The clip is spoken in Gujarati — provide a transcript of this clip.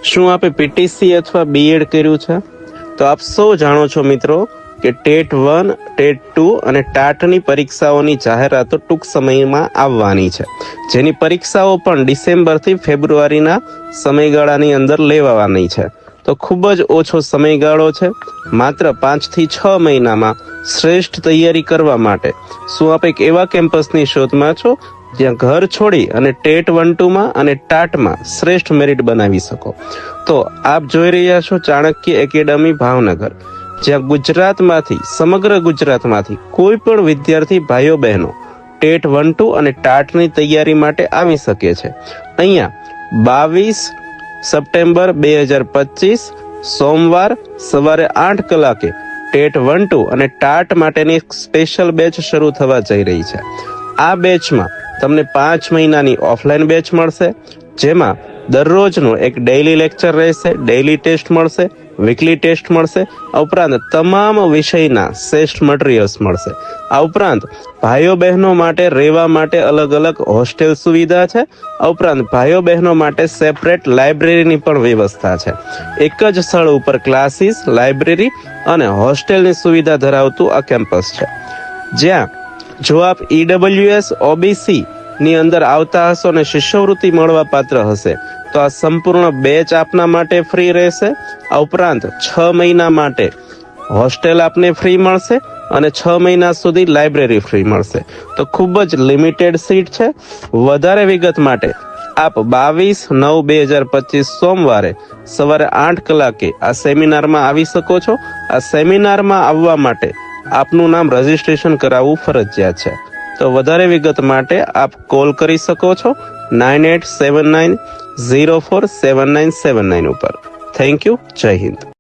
શું આપે પીટીસી અથવા બીએડ કર્યું છે? તો આપ સૌ જાણો છો મિત્રો કે ટેટ 1, ટેટ 2 અને ટાટની પરીક્ષાઓની જાહેરાતો ટૂંક સમયમાં આવવાની છે, જેની પરીક્ષાઓ પણ ડિસેમ્બરથી ફેબ્રુઆરીના સમયગાળાની અંદર લેવાવાની છે. તો ખૂબ જ ઓછો સમયગાળો છે, માત્ર 5 થી 6 મહિનામાં શ્રેષ્ઠ તૈયારી કરવા માટે. શું આપ એક એવા કેમ્પસની શોધમાં છો જ્યાં ઘર છોડી અને ટેટ 1, 2માં અને ટાટમાં શ્રેષ્ઠ મેરિટ બનાવી શકો? તો આપ જોઈ રહ્યા છો ચાણક્ય એકેડમી ભાવનગર, જ્યાં સમગ્ર ગુજરાતમાંથી કોઈ પણ વિદ્યાર્થી ભાઈઓ બહેનો ટેટ 1, 2 અને ટાટની તૈયારી માટે આવી શકે છે. અહીંયા 22 સપ્ટેમ્બર 2025 સોમવાર સવારે 8 કલાકે ટેટ 1, 2 અને ટાટ માટેની સ્પેશિયલ બેચ શરૂ થવા જઈ રહી છે. આ બેચમાં તમને 5 મહિનાની ઓફલાઈન બેચ મળશે, જેમાં દરરોજનું એક ડેઇલી લેક્ચર રહેશે, ડેઇલી ટેસ્ટ મળશે, વીકલી ટેસ્ટ મળશે. આ ઉપરાંત તમામ વિષયના શ્રેષ્ઠ મટીરિયલ્સ મળશે. આ ઉપરાંત ભાઈઓ બહેનો માટે રહેવા માટે અલગ અલગ હોસ્ટેલ સુવિધા છે. આ ઉપરાંત ભાઈઓ બહેનો માટે સેપરેટ લાઇબ્રેરીની પણ વ્યવસ્થા છે. એક જ સ્થળ ઉપર ક્લાસીસ, લાઇબ્રેરી અને હોસ્ટેલની સુવિધા ધરાવતું આ કેમ્પસ છે, જ્યાં જો આપ EWS OBC ની અંદર આવતા હશો અને શિષ્યવૃત્તિ મળવા પાત્ર હશે તો આ સંપૂર્ણ બેચ આપના માટે ફ્રી રહેશે. આ ઉપરાંત 6 મહિના માટે હોસ્ટેલ આપને ફ્રી મળશે અને 6 મહિના સુધી લાઇબ્રેરી ફ્રી મળશે. તો ખૂબ જ લિમિટેડ સીટ છે. વધારે વિગત માટે આપ 22/9/2025 સોમવારે સવારે 8 કલાકે આ સેમિનારમાં આવી શકો છો. આ સેમિનારમાં આવવા માટે આપનું નામ રજીસ્ટ્રેશન કરાવવું ફરજિયાત છે. તો વધારે વિગત માટે આપ કોલ કરી શકો છો 9879047979 ઉપર. Thank you. જય હિન્દ.